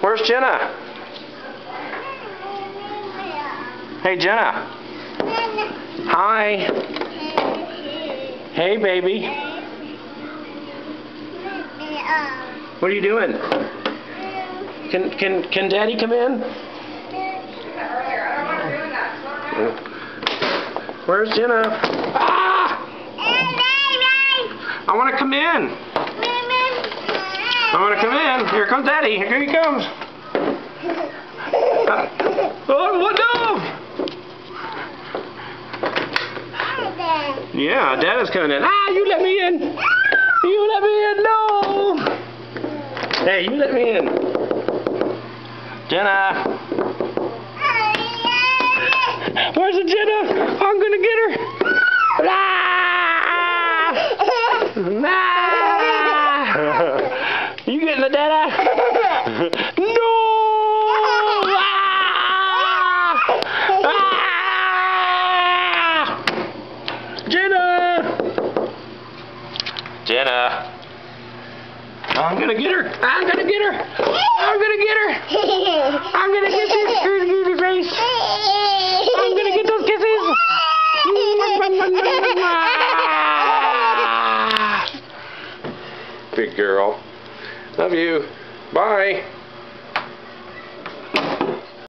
Where's Jenna? Hey, Jenna. Hi. Hey, baby. What are you doing? Can Daddy come in? Where's Jenna? Ah! I want to come in. I want to come in. Here comes Daddy. Here he comes. Oh, what dog? Yeah, Dad is coming in. Ah, you let me in. You let me in. No. Hey, you let me in. Jenna. Where's the Jenna? I'm gonna get her. Ah! Ah! You getting the Dada? No! Ah! Ah! Jenna! Jenna! I'm gonna get her! I'm gonna get her! I'm gonna get her! I'm gonna get this pretty face! I'm gonna get those kisses! Big girl. Love you. Bye.